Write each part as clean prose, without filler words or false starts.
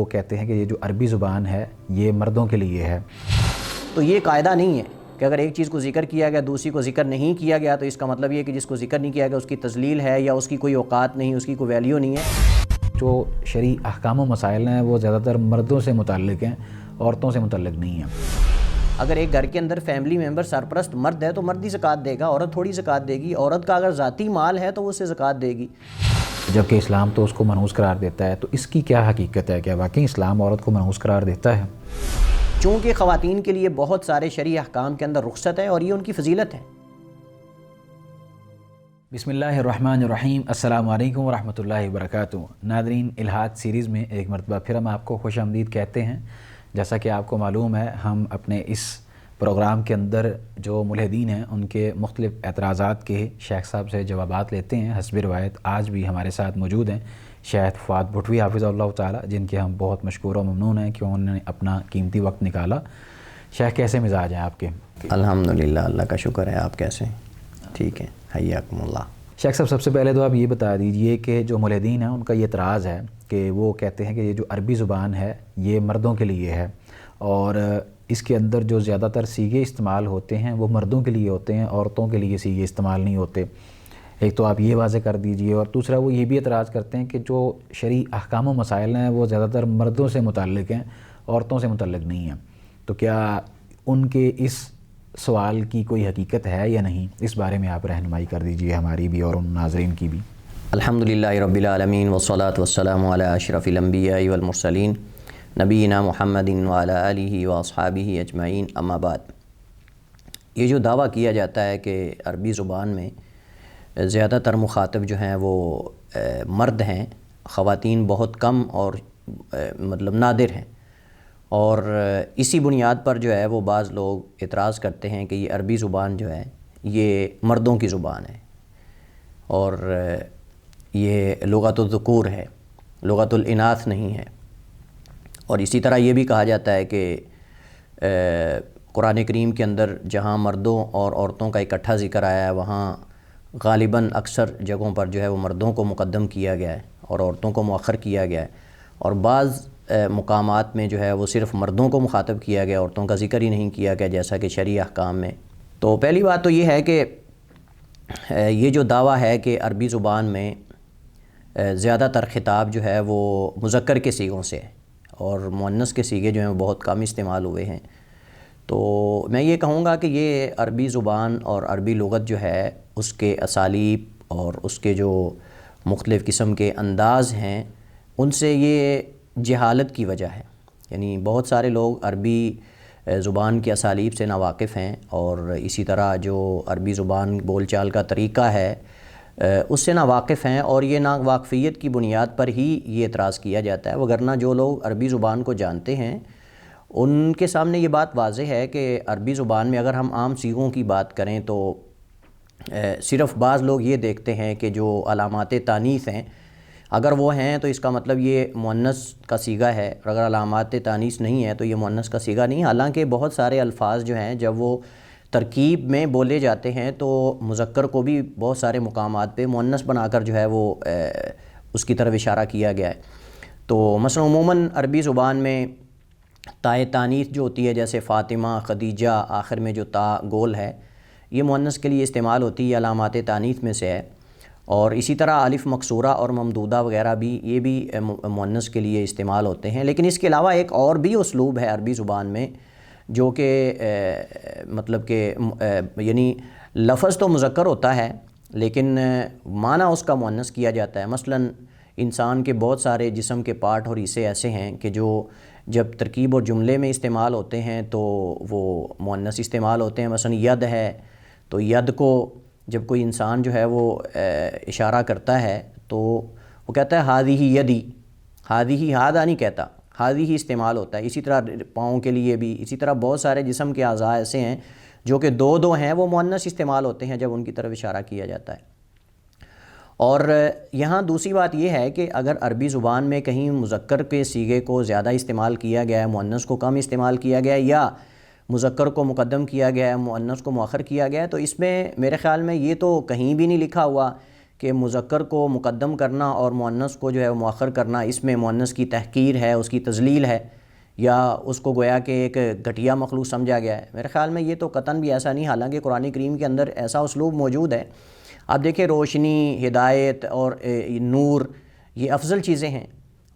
وہ کہتے ہیں کہ یہ جو عربی زبان ہے یہ مردوں کے لیے ہے۔ تو یہ قاعدہ نہیں ہے کہ اگر ایک چیز کو ذکر کیا گیا دوسری کو ذکر نہیں کیا گیا تو اس کا مطلب یہ ہے کہ جس کو ذکر نہیں کیا گیا اس کی تذلیل ہے یا اس کی کوئی اوقات نہیں، اس کی کوئی ویلیو نہیں ہے۔ جو شرعی احکام و مسائل ہیں وہ زیادہ تر مردوں سے متعلق ہیں، عورتوں سے متعلق نہیں ہیں۔ اگر ایک گھر کے اندر فیملی ممبر سرپرست مرد ہے تو مرد ہی زکوٰۃ دے گا، عورت تھوڑی زکوٰۃ دے گی۔ عورت کا اگر ذاتی مال ہے تو وہ اسے زکوٰۃ دے گی، جبکہ اسلام تو اس کو منحوس قرار دیتا ہے۔ تو اس کی کیا حقیقت ہے؟ کیا واقعی اسلام عورت کو منحوس قرار دیتا ہے؟ چونکہ خواتین کے لیے بہت سارے شرعی احکام کے اندر رخصت ہے اور یہ ان کی فضیلت ہے۔ بسم اللہ الرحمن الرحیم، السلام علیکم ورحمۃ اللہ وبرکاتہ۔ ناظرین، الحاد سیریز میں ایک مرتبہ پھر ہم آپ کو خوش آمدید کہتے ہیں۔ جیسا کہ آپ کو معلوم ہے، ہم اپنے اس پروگرام کے اندر جو ملحدین ہیں ان کے مختلف اعتراضات کے شیخ صاحب سے جوابات لیتے ہیں۔ حسب روایت آج بھی ہمارے ساتھ موجود ہیں شیخ فؤاد بھٹوی حافظ اللہ تعالی، جن کے ہم بہت مشکور و ممنون ہیں کہ انہوں نے اپنا قیمتی وقت نکالا۔ شیخ، کیسے مزاج ہیں آپ کے؟ الحمدللہ، اللہ کا شکر ہے۔ آپ کیسے؟ ٹھیک ہے، حیاکم اللہ۔ شیخ صاحب، سب سے پہلے تو آپ یہ بتا دیجئے کہ جو ملحدین ہیں ان کا یہ اعتراض ہے کہ وہ کہتے ہیں کہ یہ جو عربی زبان ہے یہ مردوں کے لیے ہے، اور اس کے اندر جو زیادہ تر صیغے استعمال ہوتے ہیں وہ مردوں کے لیے ہوتے ہیں، عورتوں کے لیے صیغے استعمال نہیں ہوتے۔ ایک تو آپ یہ واضح کر دیجئے، اور دوسرا وہ یہ بھی اعتراض کرتے ہیں کہ جو شرعی احکام و مسائل ہیں وہ زیادہ تر مردوں سے متعلق ہیں، عورتوں سے متعلق نہیں ہیں۔ تو کیا ان کے اس سوال کی کوئی حقیقت ہے یا نہیں؟ اس بارے میں آپ رہنمائی کر دیجئے، ہماری بھی اور ان ناظرین کی بھی۔ الحمدللہ رب العالمین والصلاة والسلام علی اشرف الانبیاء والمرسلین نبینا محمد وعلی آلہ واصحابہ اجمعین، اما بعد۔ یہ جو دعویٰ کیا جاتا ہے کہ عربی زبان میں زیادہ تر مخاطب جو ہیں وہ مرد ہیں، خواتین بہت کم اور مطلب نادر ہیں، اور اسی بنیاد پر جو ہے وہ بعض لوگ اعتراض کرتے ہیں کہ یہ عربی زبان جو ہے یہ مردوں کی زبان ہے اور یہ لغت الذکور ہے، لغت الاناث نہیں ہے۔ اور اسی طرح یہ بھی کہا جاتا ہے کہ قرآن کریم کے اندر جہاں مردوں اور عورتوں کا اکٹھا ذکر آیا ہے وہاں غالباً اکثر جگہوں پر جو ہے وہ مردوں کو مقدم کیا گیا ہے اور عورتوں کو مؤخر کیا گیا ہے، اور بعض مقامات میں جو ہے وہ صرف مردوں کو مخاطب کیا گیا، عورتوں کا ذکر ہی نہیں کیا گیا، جیسا کہ شرعی احکام میں۔ تو پہلی بات تو یہ ہے کہ یہ جو دعویٰ ہے کہ عربی زبان میں زیادہ تر خطاب جو ہے وہ مذکر کے صیغوں سے ہے اور مؤنث کے صیغے جو ہیں وہ بہت کم استعمال ہوئے ہیں، تو میں یہ کہوں گا کہ یہ عربی زبان اور عربی لغت جو ہے اس کے اسالیب اور اس کے جو مختلف قسم کے انداز ہیں ان سے یہ جہالت کی وجہ ہے۔ یعنی بہت سارے لوگ عربی زبان کے اسالیب سے ناواقف ہیں، اور اسی طرح جو عربی زبان بول چال کا طریقہ ہے اس سے ناواقف ہیں، اور یہ ناواقفیت کی بنیاد پر ہی یہ اعتراض کیا جاتا ہے۔ وگرنہ جو لوگ عربی زبان کو جانتے ہیں ان کے سامنے یہ بات واضح ہے کہ عربی زبان میں اگر ہم عام صیغوں کی بات کریں تو صرف بعض لوگ یہ دیکھتے ہیں کہ جو علامات تانیث ہیں اگر وہ ہیں تو اس کا مطلب یہ مؤنث کا صیغہ ہے، اور اگر علامات تانیث نہیں ہے تو یہ مؤنث کا صیغہ نہیں۔ حالانکہ بہت سارے الفاظ جو ہیں جب وہ ترکیب میں بولے جاتے ہیں تو مذکر کو بھی بہت سارے مقامات پہ مؤنث بنا کر جو ہے وہ اس کی طرف اشارہ کیا گیا ہے۔ تو مثلا عموماً عربی زبان میں تائے تانیث جو ہوتی ہے، جیسے فاطمہ، خدیجہ، آخر میں جو تا گول ہے یہ مؤنث کے لیے استعمال ہوتی ہے، علامات تانیث میں سے ہے۔ اور اسی طرح الف مکسورہ اور ممدودہ وغیرہ بھی یہ بھی مؤنث کے لیے استعمال ہوتے ہیں۔ لیکن اس کے علاوہ ایک اور بھی اسلوب ہے عربی زبان میں جو کہ مطلب کہ یعنی لفظ تو مذکر ہوتا ہے لیکن معنی اس کا مؤنث کیا جاتا ہے۔ مثلا انسان کے بہت سارے جسم کے پارٹ اور حصے ایسے ہیں کہ جو جب ترکیب اور جملے میں استعمال ہوتے ہیں تو وہ مؤنث استعمال ہوتے ہیں۔ مثلا ید ہے تو ید کو جب کوئی انسان جو ہے وہ اشارہ کرتا ہے تو وہ کہتا ہے ہادی ہی یدی، ہادی ہی ہادہ نہیں کہتا، ہادی ہی استعمال ہوتا ہے۔ اسی طرح پاؤں کے لیے بھی، اسی طرح بہت سارے جسم کے اعضاء ایسے ہیں جو کہ دو دو ہیں، وہ مؤنث استعمال ہوتے ہیں جب ان کی طرف اشارہ کیا جاتا ہے۔ اور یہاں دوسری بات یہ ہے کہ اگر عربی زبان میں کہیں مذکر کے صیغے کو زیادہ استعمال کیا گیا ہے، مؤنث کو کم استعمال کیا گیا ہے، یا مذکر کو مقدم کیا گیا ہے، مؤنث کو مؤخر کیا گیا ہے، تو اس میں میرے خیال میں یہ تو کہیں بھی نہیں لکھا ہوا کہ مذکر کو مقدم کرنا اور مؤنث کو جو ہے مؤخر کرنا، اس میں مؤنث کی تحقیر ہے، اس کی تذلیل ہے، یا اس کو گویا کہ ایک گھٹیا مخلوق سمجھا گیا ہے. میرے خیال میں یہ تو قطعاً بھی ایسا نہیں، حالانکہ قرآن کریم کے اندر ایسا اسلوب موجود ہے. آپ دیکھیں روشنی، ہدایت اور نور یہ افضل چیزیں ہیں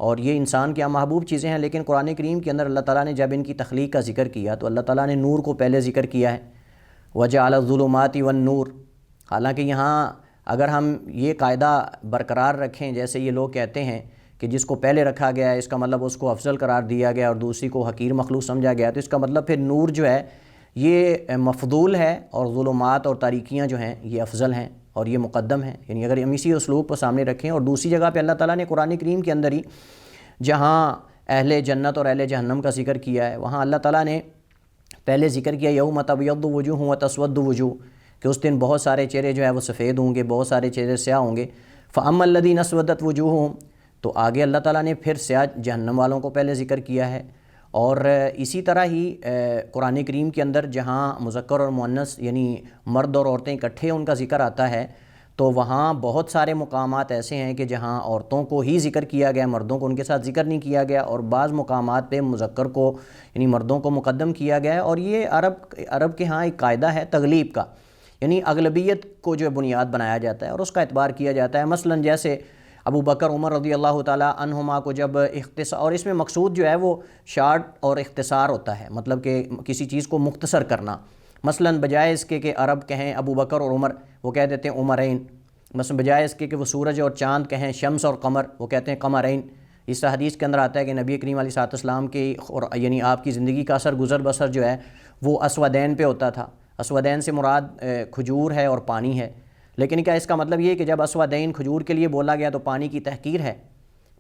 اور یہ انسان کے محبوب چیزیں ہیں، لیکن قرآن کریم کے اندر اللہ تعالیٰ نے جب ان کی تخلیق کا ذکر کیا تو اللہ تعالیٰ نے نور کو پہلے ذکر کیا ہے، وَجَعَلَ الظُّلُمَاتِ وَالنُّورَ. حالانکہ یہاں اگر ہم یہ قاعدہ برقرار رکھیں جیسے یہ لوگ کہتے ہیں کہ جس کو پہلے رکھا گیا ہے اس کا مطلب اس کو افضل قرار دیا گیا اور دوسری کو حقیر مخلوق سمجھا گیا، تو اس کا مطلب پھر نور جو ہے یہ مفضول ہے اور ظلمات اور تاریکیاں جو ہیں یہ افضل ہیں اور یہ مقدم ہیں. یعنی اگر ہم اسی اسلوب کو سامنے رکھیں. اور دوسری جگہ پہ اللہ تعالیٰ نے قرآن کریم کے اندر ہی جہاں اہل جنت اور اہل جہنم کا ذکر کیا ہے وہاں اللہ تعالیٰ نے پہلے ذکر کیا یوم تبیض وجوہ وتسود وجوہ، کہ اس دن بہت سارے چہرے جو ہے وہ سفید ہوں گے، بہت سارے چہرے سیاہ ہوں گے. فَأَمَّا الَّذِينَ اسْوَدَتْ وُجُوهُهُمْ، تو آگے اللہ تعالیٰ نے پھر سیاہ جہنم والوں کو پہلے ذکر کیا ہے. اور اسی طرح ہی قرآن کریم کے اندر جہاں مذکر اور مؤنث یعنی مرد اور عورتیں اکٹھے ان کا ذکر آتا ہے تو وہاں بہت سارے مقامات ایسے ہیں کہ جہاں عورتوں کو ہی ذکر کیا گیا، مردوں کو ان کے ساتھ ذکر نہیں کیا گیا، اور بعض مقامات پہ مذکر کو یعنی مردوں کو مقدم کیا گیا ہے. اور یہ عرب کے ہاں ایک قاعدہ ہے تغلیب کا، یعنی اغلبیت کو جو بنیاد بنایا جاتا ہے اور اس کا اعتبار کیا جاتا ہے. مثلا جیسے ابو بکر عمر رضی اللہ تعالیٰ عنہما کو جب اختصار، اور اس میں مقصود جو ہے وہ شارٹ اور اختصار ہوتا ہے، مطلب کہ کسی چیز کو مختصر کرنا. مثلا بجائے اس کے کہ عرب کہیں ابو بکر اور عمر وہ کہہ دیتے ہیں عمرین. مثلا بجائے اس کے کہ وہ سورج اور چاند کہیں شمس اور قمر وہ کہتے ہیں قمرین. اس حدیث کے اندر آتا ہے کہ نبی کریم علیہ الصلوۃ والسلام کی یعنی آپ کی زندگی کا اثر گزر بسر جو ہے وہ اسودین پہ ہوتا تھا. اسودین سے مراد کھجور ہے اور پانی ہے. لیکن کیا اس کا مطلب یہ ہے کہ جب اسودین کھجور کے لیے بولا گیا تو پانی کی تحقیر ہے،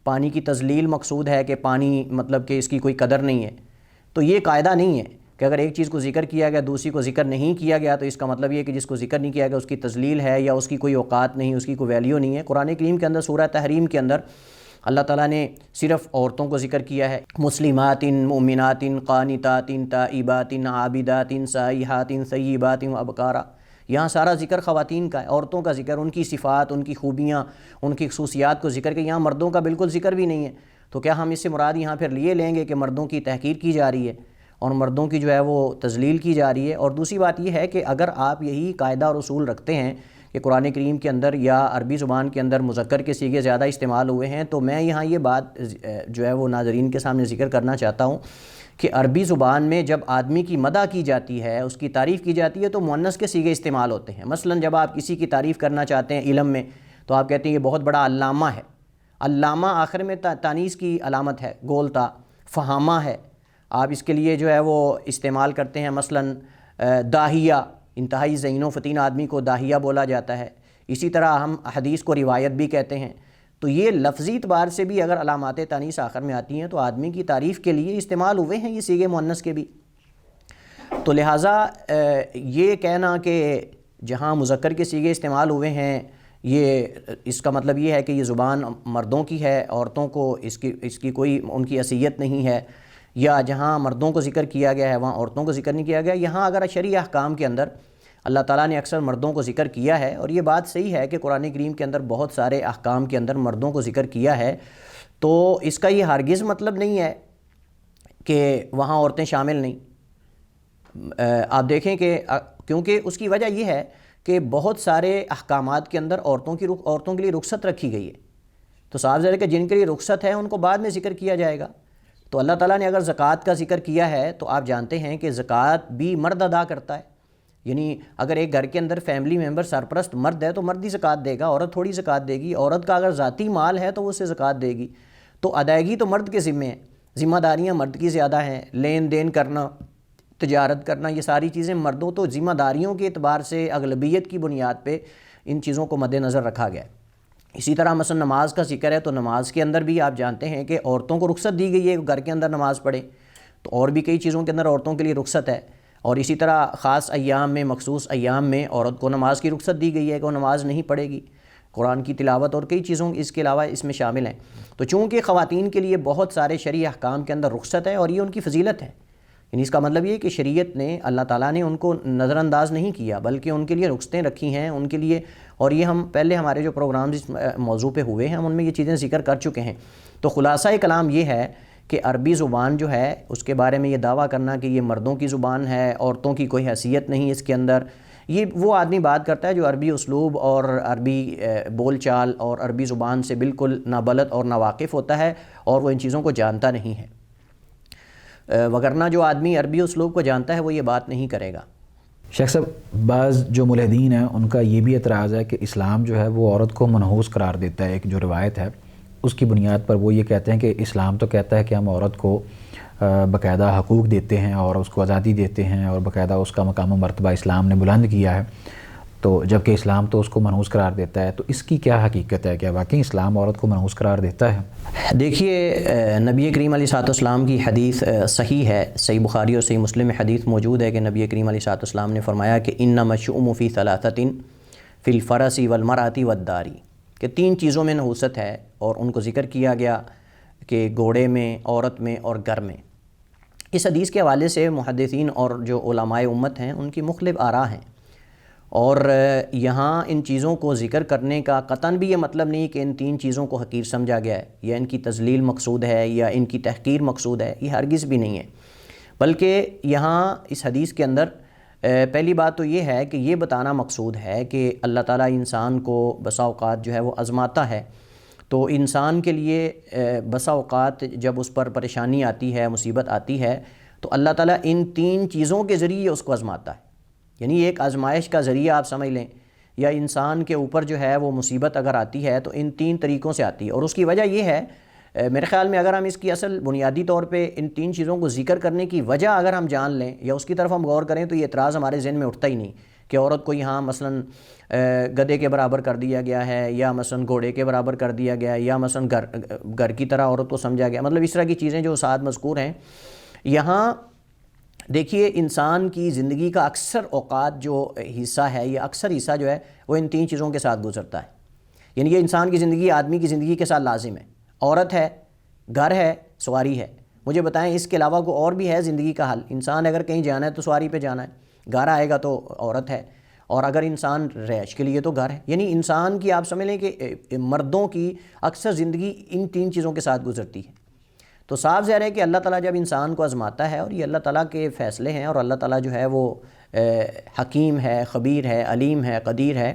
پانی کی تذلیل مقصود ہے کہ پانی مطلب کہ اس کی کوئی قدر نہیں ہے؟ تو یہ قاعدہ نہیں ہے کہ اگر ایک چیز کو ذکر کیا گیا دوسری کو ذکر نہیں کیا گیا تو اس کا مطلب یہ کہ جس کو ذکر نہیں کیا گیا اس کی تذلیل ہے یا اس کی کوئی اوقات نہیں، اس کی کوئی ویلیو نہیں ہے. قرآن کریم کے اندر سورہ تحریم کے اندر اللہ تعالیٰ نے صرف عورتوں کو ذکر کیا ہے، مسلمات مؤمنات قانتات تائبات عابدات سائحات ثیبات وابکارا. یہاں سارا ذکر خواتین کا ہے، عورتوں کا ذکر، ان کی صفات، ان کی خوبیاں، ان کی خصوصیات کو ذکر کہ یہاں مردوں کا بالکل ذکر بھی نہیں ہے. تو کیا ہم اس سے مراد یہاں پھر لیے لیں گے کہ مردوں کی تحقیر کی جا رہی ہے اور مردوں کی جو ہے وہ تذلیل کی جا رہی ہے؟ اور دوسری بات یہ ہے کہ اگر آپ یہی قاعدہ اور اصول رکھتے ہیں کہ قرآن کریم کے اندر یا عربی زبان کے اندر مذکر کے صیغے زیادہ استعمال ہوئے ہیں، تو میں یہاں یہ بات جو ہے وہ ناظرین کے سامنے ذکر کرنا چاہتا ہوں کہ عربی زبان میں جب آدمی کی مدح کی جاتی ہے، اس کی تعریف کی جاتی ہے تو مؤنث کے صیغے استعمال ہوتے ہیں. مثلا جب آپ کسی کی تعریف کرنا چاہتے ہیں علم میں تو آپ کہتے ہیں یہ بہت بڑا علامہ ہے. علامہ آخر میں تانیث کی علامت ہے، گولتا. فہامہ ہے، آپ اس کے لیے جو ہے وہ استعمال کرتے ہیں. مثلا داہیہ، انتہائی ذہین و فطین آدمی کو داہیہ بولا جاتا ہے. اسی طرح ہم حدیث کو روایت بھی کہتے ہیں. تو یہ لفظی اعتبار سے بھی اگر علامات تانیث آخر میں آتی ہیں تو آدمی کی تعریف کے لیے استعمال ہوئے ہیں یہ صیغے مؤنث کے بھی. تو لہٰذا یہ کہنا کہ جہاں مذکر کے صیغے استعمال ہوئے ہیں یہ اس کا مطلب یہ ہے کہ یہ زبان مردوں کی ہے، عورتوں کو اس کی کوئی ان کی حیثیت نہیں ہے، یا جہاں مردوں کو ذکر کیا گیا ہے وہاں عورتوں کو ذکر نہیں کیا گیا. یہاں اگر شرعی احکام کے اندر اللہ تعالیٰ نے اکثر مردوں کو ذکر کیا ہے، اور یہ بات صحیح ہے کہ قرآن کریم کے اندر بہت سارے احکام کے اندر مردوں کو ذکر کیا ہے، تو اس کا یہ ہرگز مطلب نہیں ہے کہ وہاں عورتیں شامل نہیں. آپ دیکھیں کہ کیونکہ اس کی وجہ یہ ہے کہ بہت سارے احکامات کے اندر عورتوں کے لیے رخصت رکھی گئی ہے. تو صاف ظاہر ہے کہ جن کے لیے رخصت ہے ان کو بعد میں ذکر کیا جائے گا. تو اللہ تعالیٰ نے اگر زکوٰۃ کا ذکر کیا ہے تو آپ جانتے ہیں کہ زکوٰۃ بھی مرد ادا کرتا ہے. یعنی اگر ایک گھر کے اندر فیملی ممبر سرپرست مرد ہے تو مرد ہی زکوٰۃ دے گا، عورت تھوڑی زکوٰۃ دے گی. عورت کا اگر ذاتی مال ہے تو وہ اسے زکوٰۃ دے گی. تو ادائیگی تو مرد کے ذمے ہے، ذمہ داریاں مرد کی زیادہ ہیں. لین دین کرنا، تجارت کرنا، یہ ساری چیزیں مردوں. تو ذمہ داریوں کے اعتبار سے اغلبیت کی بنیاد پہ ان چیزوں کو مد نظر رکھا گیا ہے. اسی طرح مثلا نماز کا ذکر ہے تو نماز کے اندر بھی آپ جانتے ہیں کہ عورتوں کو رخصت دی گئی ہے گھر کے اندر نماز پڑھیں. تو اور بھی کئی چیزوں کے اندر عورتوں کے لیے رخصت ہے. اور اسی طرح خاص ایام میں، مخصوص ایام میں عورت کو نماز کی رخصت دی گئی ہے کہ وہ نماز نہیں پڑھے گی. قرآن کی تلاوت اور کئی چیزوں اس کے علاوہ اس میں شامل ہیں. تو چونکہ خواتین کے لیے بہت سارے شرعی احکام کے اندر رخصت ہے اور یہ ان کی فضیلت ہے یعنی اس کا مطلب یہ ہے کہ شریعت نے، اللہ تعالیٰ نے ان کو نظر انداز نہیں کیا، بلکہ ان کے لیے رخصتیں رکھی ہیں ان کے لیے. اور یہ ہم پہلے ہمارے جو پروگرامز اس موضوع پہ ہوئے ہیں ہم ان میں یہ چیزیں ذکر کر چکے ہیں. تو خلاصہ کلام یہ ہے کہ عربی زبان جو ہے اس کے بارے میں یہ دعویٰ کرنا کہ یہ مردوں کی زبان ہے، عورتوں کی کوئی حیثیت نہیں اس کے اندر، یہ وہ آدمی بات کرتا ہے جو عربی اسلوب اور عربی بول چال اور عربی زبان سے بالکل نابلد اور ناواقف ہوتا ہے اور وہ ان چیزوں کو جانتا نہیں ہے. وگرنہ جو آدمی عربی اسلوب کو جانتا ہے وہ یہ بات نہیں کرے گا. شیخ صاحب، بعض جو ملحدین ہیں ان کا یہ بھی اعتراض ہے کہ اسلام جو ہے وہ عورت کو منحوس قرار دیتا ہے. ایک جو روایت ہے اس کی بنیاد پر وہ یہ کہتے ہیں کہ اسلام تو کہتا ہے کہ ہم عورت کو باقاعدہ حقوق دیتے ہیں اور اس کو آزادی دیتے ہیں اور باقاعدہ اس کا مقام و مرتبہ اسلام نے بلند کیا ہے، تو جبکہ اسلام تو اس کو منحوس قرار دیتا ہے. تو اس کی کیا حقیقت ہے؟ کیا واقعی اسلام عورت کو منحوس قرار دیتا ہے؟ دیکھیے، نبی کریم علیہ السلام کی حدیث صحیح ہے، صحیح بخاری اور صحیح مسلم میں حدیث موجود ہے کہ نبی کریم علیہ السلام نے فرمایا کہ انما الشؤم فی ثلاثۃ فی الفرس والمرأۃ والدار، کہ 3 چیزوں میں نحوست ہے، اور ان کو ذکر کیا گیا کہ گھوڑے میں، عورت میں اور گھر میں. اس حدیث کے حوالے سے محدثین اور جو علماء امت ہیں ان کی مختلف آراء ہیں، اور یہاں ان چیزوں کو ذکر کرنے کا قطعاً بھی یہ مطلب نہیں کہ ان 3 چیزوں کو حقیر سمجھا گیا ہے یا ان کی تذلیل مقصود ہے یا ان کی تحقیر مقصود ہے، یہ ہرگز بھی نہیں ہے. بلکہ یہاں اس حدیث کے اندر پہلی بات تو یہ ہے کہ یہ بتانا مقصود ہے کہ اللہ تعالیٰ انسان کو بسا اوقات جو ہے وہ آزماتا ہے. تو انسان کے لیے بسا اوقات جب اس پر پریشانی آتی ہے، مصیبت آتی ہے، تو اللہ تعالیٰ ان 3 چیزوں کے ذریعے اس کو آزماتا ہے. یعنی ایک آزمائش کا ذریعہ آپ سمجھ لیں، یا انسان کے اوپر جو ہے وہ مصیبت اگر آتی ہے تو ان 3 طریقوں سے آتی ہے. اور اس کی وجہ یہ ہے، میرے خیال میں اگر ہم اس کی اصل بنیادی طور پہ ان 3 چیزوں کو ذکر کرنے کی وجہ اگر ہم جان لیں یا اس کی طرف ہم غور کریں تو یہ اعتراض ہمارے ذہن میں اٹھتا ہی نہیں کہ عورت کو یہاں مثلاً گدھے کے برابر کر دیا گیا ہے، یا مثلاً گھوڑے کے برابر کر دیا گیا ہے، یا مثلاً گھر کی طرح عورت کو سمجھا گیا. مطلب اس طرح کی چیزیں جو ساتھ مذکور ہیں. یہاں دیکھیے، انسان کی زندگی کا اکثر اوقات جو حصہ ہے، یہ اکثر حصہ جو ہے وہ ان 3 چیزوں کے ساتھ گزرتا ہے. یعنی یہ انسان کی زندگی آدمی کی زندگی کے ساتھ لازم ہے. عورت ہے، گھر ہے، سواری ہے. مجھے بتائیں اس کے علاوہ کوئی اور بھی ہے زندگی کا حل؟ انسان اگر کہیں جانا ہے تو سواری پہ جانا ہے، گھر آئے گا تو عورت ہے، اور اگر انسان رہائش کے لیے تو گھر ہے. یعنی انسان کی آپ سمجھ لیں کہ مردوں کی اکثر زندگی ان 3 چیزوں کے ساتھ گزرتی ہے. تو صاف ظاہر ہے کہ اللہ تعالیٰ جب انسان کو آزماتا ہے، اور یہ اللہ تعالیٰ کے فیصلے ہیں، اور اللہ تعالیٰ جو ہے وہ حکیم ہے، خبیر ہے، علیم ہے، قدیر ہے،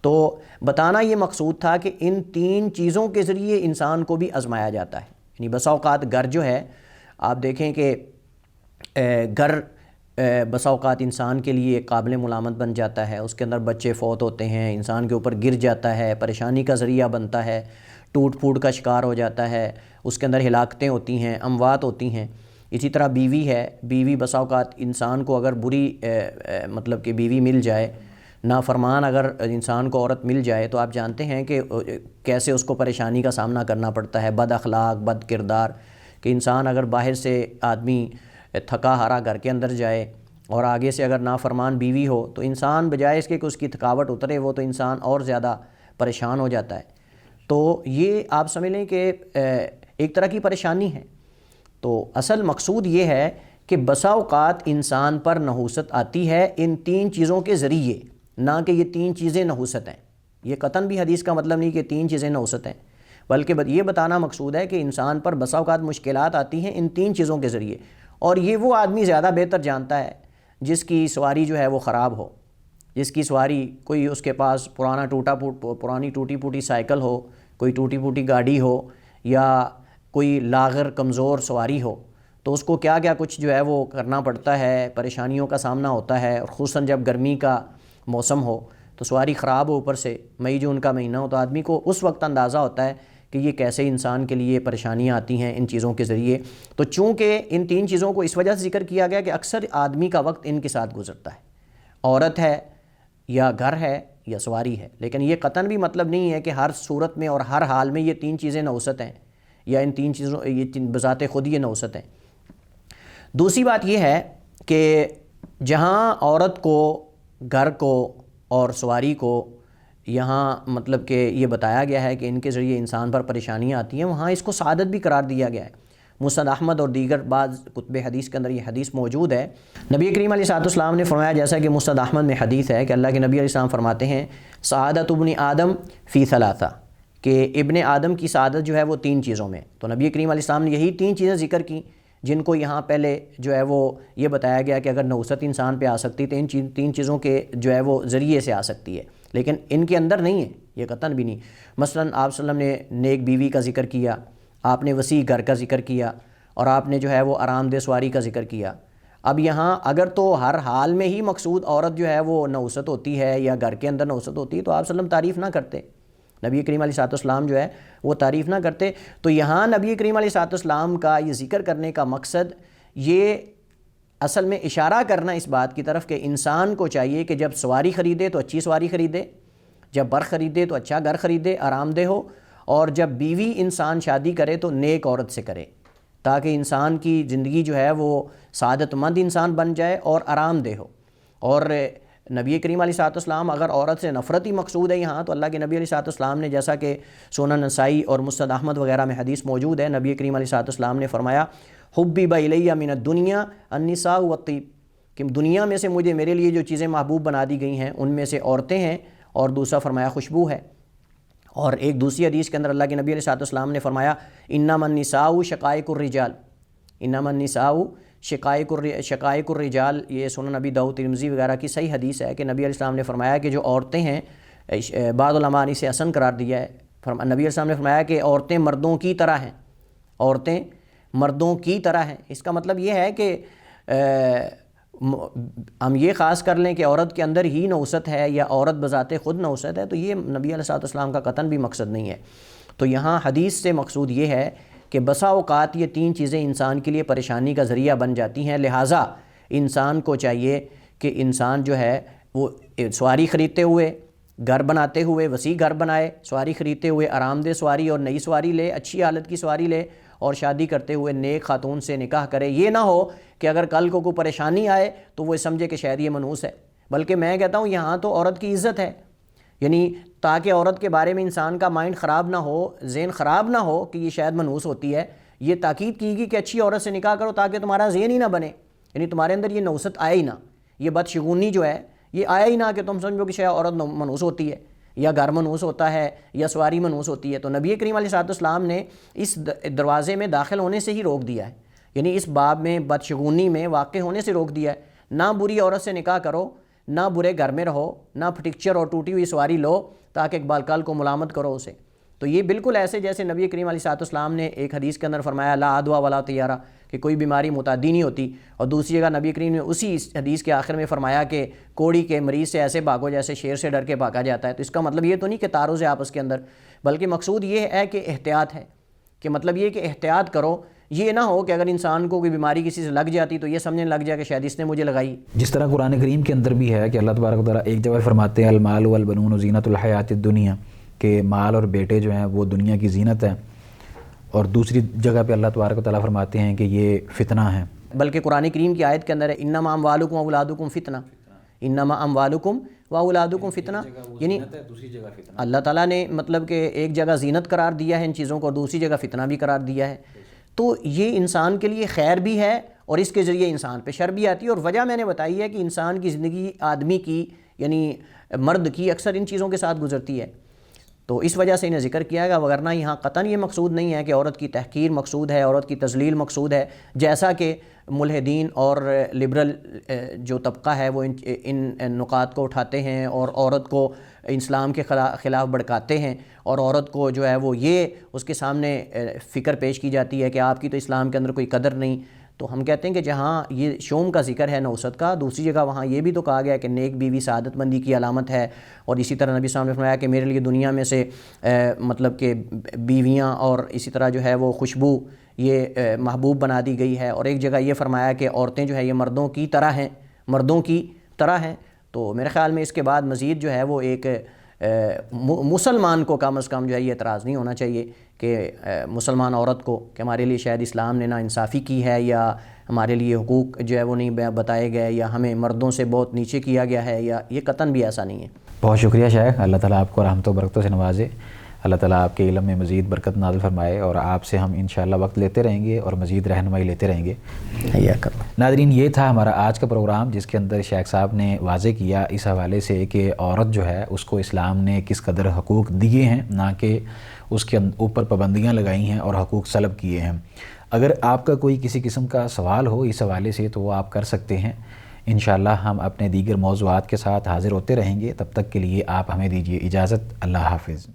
تو بتانا یہ مقصود تھا کہ ان 3 چیزوں کے ذریعے انسان کو بھی آزمایا جاتا ہے. یعنی بسا اوقات گھر جو ہے، آپ دیکھیں کہ گھر بسا اوقات انسان کے لیے قابل ملامت بن جاتا ہے. اس کے اندر بچے فوت ہوتے ہیں، انسان کے اوپر گر جاتا ہے، پریشانی کا ذریعہ بنتا ہے، ٹوٹ پھوٹ کا شکار ہو جاتا ہے، اس کے اندر ہلاکتیں ہوتی ہیں، اموات ہوتی ہیں. اسی طرح بیوی ہے، بیوی بسا اوقات انسان کو اگر بری مطلب کہ بیوی مل جائے، نافرمان اگر انسان کو عورت مل جائے، تو آپ جانتے ہیں کہ کیسے اس کو پریشانی کا سامنا کرنا پڑتا ہے. بد اخلاق، بد کردار، کہ انسان اگر باہر سے آدمی تھکا ہارا گھر کے اندر جائے اور آگے سے اگر نافرمان بیوی ہو، تو انسان بجائے اس کے کہ اس کی تھکاوٹ اترے، وہ تو انسان اور زیادہ پریشان ہو جاتا ہے. تو یہ آپ سمجھ لیں کہ ایک طرح کی پریشانی ہے. تو اصل مقصود یہ ہے کہ بسا اوقات انسان پر نحوست آتی ہے ان 3 چیزوں کے ذریعے، نہ کہ یہ 3 چیزیں نحوست ہیں. یہ قطعاً بھی حدیث کا مطلب نہیں کہ 3 چیزیں نحوست ہیں، بلکہ یہ بتانا مقصود ہے کہ انسان پر بسا اوقات مشکلات آتی ہیں ان 3 چیزوں کے ذریعے. اور یہ وہ آدمی زیادہ بہتر جانتا ہے جس کی سواری جو ہے وہ خراب ہو، جس کی سواری کوئی اس کے پاس پرانی ٹوٹی پھوٹی سائیکل ہو، کوئی ٹوٹی پھوٹی گاڑی ہو، یا کوئی لاغر کمزور سواری ہو، تو اس کو کیا کیا کچھ جو ہے وہ کرنا پڑتا ہے، پریشانیوں کا سامنا ہوتا ہے. اور خصوصاً جب گرمی کا موسم ہو تو سواری خراب ہو، اوپر سے مئی جون کا مہینہ ہو، تو آدمی کو اس وقت اندازہ ہوتا ہے کہ یہ کیسے انسان کے لیے پریشانیاں آتی ہیں ان چیزوں کے ذریعے. تو چونکہ ان 3 چیزوں کو اس وجہ سے ذکر کیا گیا کہ اکثر آدمی کا وقت ان کے ساتھ گزرتا ہے، عورت ہے یا گھر ہے یا سواری ہے. لیکن یہ قطعاً بھی مطلب نہیں ہے کہ ہر صورت میں اور ہر حال میں یہ 3 چیزیں نحوست ہیں، یا ان 3 چیزوں یہ بذات خود یہ نحوست ہیں. دوسری بات یہ ہے کہ جہاں عورت کو، گھر کو اور سواری کو یہاں مطلب کہ یہ بتایا گیا ہے کہ ان کے ذریعے انسان پر پریشانیاں آتی ہیں، وہاں اس کو سعادت بھی قرار دیا گیا ہے. مسند احمد اور دیگر بعض کتب حدیث کے اندر یہ حدیث موجود ہے۔ نبی کریم علیہ السلام نے فرمایا، جیسا کہ مسند احمد میں حدیث ہے کہ اللہ کے نبی علیہ السلام فرماتے ہیں سعادت ابن آدم فی ثلاثہ، کہ ابن آدم کی سعادت جو ہے وہ 3 چیزوں میں۔ تو نبی کریم علیہ السلام نے یہی 3 چیزیں ذکر کی جن کو یہاں پہلے جو ہے وہ یہ بتایا گیا کہ اگر نوست انسان پہ آ سکتی تو 3 چیزوں کے جو ہے وہ ذریعے سے آ سکتی ہے، لیکن ان کے اندر نہیں ہے، یہ قطعاً بھی نہیں۔ مثلاً آپ صلی اللہ علیہ وسلم نے نیک بیوی کا ذکر کیا، آپ نے وسیع گھر کا ذکر کیا، اور آپ نے جو ہے وہ آرام دہ سواری کا ذکر کیا۔ اب یہاں اگر تو ہر حال میں ہی مقصود عورت جو ہے وہ نوست ہوتی ہے یا گھر کے اندر نوست ہوتی ہے تو آپ صلی اللہ علیہ وسلم تعریف نہ کرتے، نبی کریم علیہ السلام جو ہے وہ تعریف نہ کرتے۔ تو یہاں نبی کریم علیہ السلام کا یہ ذکر کرنے کا مقصد یہ اصل میں اشارہ کرنا اس بات کی طرف کہ انسان کو چاہیے کہ جب سواری خریدے تو اچھی سواری خریدے، جب گھر خریدے تو اچھا گھر خریدے، آرام دہ ہو، اور جب بیوی انسان شادی کرے تو نیک عورت سے کرے، تاکہ انسان کی زندگی جو ہے وہ سعادت مند انسان بن جائے اور آرام دہ ہو۔ اور نبی کریم علیہ السلام اگر عورت سے نفرت ہی مقصود ہے یہاں، تو اللہ کے نبی علیہ السلام نے، جیسا کہ سنن نسائی اور مسند احمد وغیرہ میں حدیث موجود ہے، نبی کریم علیہ السلام نے فرمایا حبب الیہ من الدنیا النساء والطیب، کہ دنیا میں سے مجھے میرے لیے جو چیزیں محبوب بنا دی گئی ہیں ان میں سے عورتیں ہیں، اور دوسرا فرمایا خوشبو ہے۔ اور ایک دوسری حدیث کے اندر اللہ کے نبی علیہ السلام نے فرمایا انما النساء شقائق الرجال، انما النساء شقائق الرجال، یہ سنن نبی داؤد ترمذی وغیرہ کی صحیح حدیث ہے کہ نبی علیہ السلام نے فرمایا کہ جو عورتیں ہیں، بعض علماء نے اسے حسن قرار دیا ہے، نبی علیہ السلام نے فرمایا کہ عورتیں مردوں کی طرح ہیں، عورتیں مردوں کی طرح ہیں۔ اس کا مطلب یہ ہے کہ ہم یہ خاص کر لیں کہ عورت کے اندر ہی نوست ہے یا عورت بذات خود نوست ہے، تو یہ نبی علیہ السلام کا قطعاً بھی مقصد نہیں ہے۔ تو یہاں حدیث سے مقصود یہ ہے کہ بسا اوقات یہ 3 چیزیں انسان کے لیے پریشانی کا ذریعہ بن جاتی ہیں، لہٰذا انسان کو چاہیے کہ انسان جو ہے وہ سواری خریدتے ہوئے، گھر بناتے ہوئے وسیع گھر بنائے، سواری خریدتے ہوئے آرام دہ سواری اور نئی سواری لے، اچھی حالت کی سواری لے، اور شادی کرتے ہوئے نیک خاتون سے نکاح کرے۔ یہ نہ ہو کہ اگر کل کو کوئی پریشانی آئے تو وہ سمجھے کہ شاید یہ منحوس ہے، بلکہ میں کہتا ہوں یہاں تو عورت کی عزت ہے، یعنی تاکہ عورت کے بارے میں انسان کا مائنڈ خراب نہ ہو، ذہن خراب نہ ہو کہ یہ شاید منحوس ہوتی ہے، یہ تاکید کی گئی کہ اچھی عورت سے نکاح کرو تاکہ تمہارا ذہن ہی نہ بنے، یعنی تمہارے اندر یہ نوست آئے ہی نہ، یہ بدشگونی جو ہے یہ آیا ہی نہ کہ تم سمجھو کہ شاید عورت منحوس ہوتی ہے یا گھر منحوس ہوتا ہے یا سواری منحوس ہوتی ہے۔ تو نبی کریم علیہ السلام نے اس دروازے میں داخل ہونے سے ہی روک دیا ہے، یعنی اس باب میں بدشگونی میں واقع ہونے سے روک دیا ہے۔ نہ بری عورت سے نکاح کرو، نہ برے گھر میں رہو، نہ پھٹکچر اور ٹوٹی ہوئی سواری لو تاکہ اقبال کل کو ملامت کرو اسے۔ تو یہ بالکل ایسے جیسے نبی کریم علیہ السلام نے ایک حدیث کے اندر فرمایا لا عدویٰ ولا طیارہ، کہ کوئی بیماری متعدی نہیں ہوتی، اور دوسری جگہ نبی کریم نے اسی حدیث کے آخر میں فرمایا کہ کوڑی کے مریض سے ایسے بھاگو جیسے شیر سے ڈر کے بھاگا جاتا ہے۔ تو اس کا مطلب یہ تو نہیں کہ تعارض ہے آپس کے اندر، بلکہ مقصود یہ ہے کہ احتیاط ہے، کہ مطلب یہ کہ احتیاط کرو، یہ نہ ہو کہ اگر انسان کو کوئی بیماری کسی سے لگ جاتی تو یہ سمجھنے لگ جائے کہ شاید اس نے مجھے لگائی۔ جس طرح قرآن کریم کے اندر بھی ہے کہ اللہ تبارک و تعالیٰ ایک جگہ فرماتے ہیں المال والبنون زینت الحیات الدنیا، کہ مال اور بیٹے جو ہیں وہ دنیا کی زینت ہے، اور دوسری جگہ پہ اللہ تبارک و تعالیٰ فرماتے ہیں کہ یہ فتنہ ہے۔ بلکہ قرآن کریم کی آیت کے اندر ہے انما اموالکم واولادکم فتنہ، انما اموالکم واولادکم فتنہ، یعنی اللہ تعالیٰ نے مطلب کہ ایک جگہ زینت قرار دیا ہے ان چیزوں کو اور دوسری جگہ فتنہ بھی قرار دیا ہے۔ تو یہ انسان کے لیے خیر بھی ہے اور اس کے ذریعے انسان پہ شر بھی آتی ہے، اور وجہ میں نے بتائی ہے کہ انسان کی زندگی آدمی کی یعنی مرد کی اکثر ان چیزوں کے ساتھ گزرتی ہے، تو اس وجہ سے انہیں ذکر کیا گیا، وگرنہ یہاں قطعاً یہ مقصود نہیں ہے کہ عورت کی تحقیر مقصود ہے، عورت کی تذلیل مقصود ہے، جیسا کہ ملحدین اور لبرل جو طبقہ ہے وہ ان نکات کو اٹھاتے ہیں اور عورت کو اسلام کے خلاف بھڑکاتے ہیں، اور عورت کو جو ہے وہ یہ اس کے سامنے فکر پیش کی جاتی ہے کہ آپ کی تو اسلام کے اندر کوئی قدر نہیں۔ تو ہم کہتے ہیں کہ جہاں یہ شوم کا ذکر ہے نوست کا، دوسری جگہ وہاں یہ بھی تو کہا گیا کہ نیک بیوی سعادت مندی کی علامت ہے، اور اسی طرح نبی صلی اللہ علیہ وسلم نے فرمایا کہ میرے لیے دنیا میں سے مطلب کہ بیویاں اور اسی طرح جو ہے وہ خوشبو یہ محبوب بنا دی گئی ہے، اور ایک جگہ یہ فرمایا کہ عورتیں جو ہے یہ مردوں کی طرح ہیں، مردوں کی طرح ہیں۔ تو میرے خیال میں اس کے بعد مزید جو ہے وہ ایک مسلمان کو کم از کم جو ہے یہ اعتراض نہیں ہونا چاہیے کہ مسلمان عورت کو کہ ہمارے لیے شاید اسلام نے نا انصافی کی ہے، یا ہمارے لیے حقوق جو ہے وہ نہیں بتائے گئے، یا ہمیں مردوں سے بہت نیچے کیا گیا ہے، یا یہ قطعاً بھی ایسا نہیں ہے۔ بہت شکریہ شیخ، اللہ تعالیٰ آپ کو رحمت و برکتوں سے نوازے۔ اللہ تعالیٰ آپ کے علم میں مزید برکت نازل فرمائے، اور آپ سے ہم انشاءاللہ وقت لیتے رہیں گے اور مزید رہنمائی لیتے رہیں گے۔ ناظرین، یہ تھا ہمارا آج کا پروگرام، جس کے اندر شیخ صاحب نے واضح کیا اس حوالے سے کہ عورت جو ہے اس کو اسلام نے کس قدر حقوق دیے ہیں، نہ کہ اس کے اوپر پابندیاں لگائی ہیں اور حقوق سلب کیے ہیں۔ اگر آپ کا کوئی کسی قسم کا سوال ہو اس حوالے سے تو وہ آپ کر سکتے ہیں۔ انشاءاللہ ہم اپنے دیگر موضوعات کے ساتھ حاضر ہوتے رہیں گے۔ تب تک کے لیے آپ ہمیں دیجیے اجازت۔ اللہ حافظ۔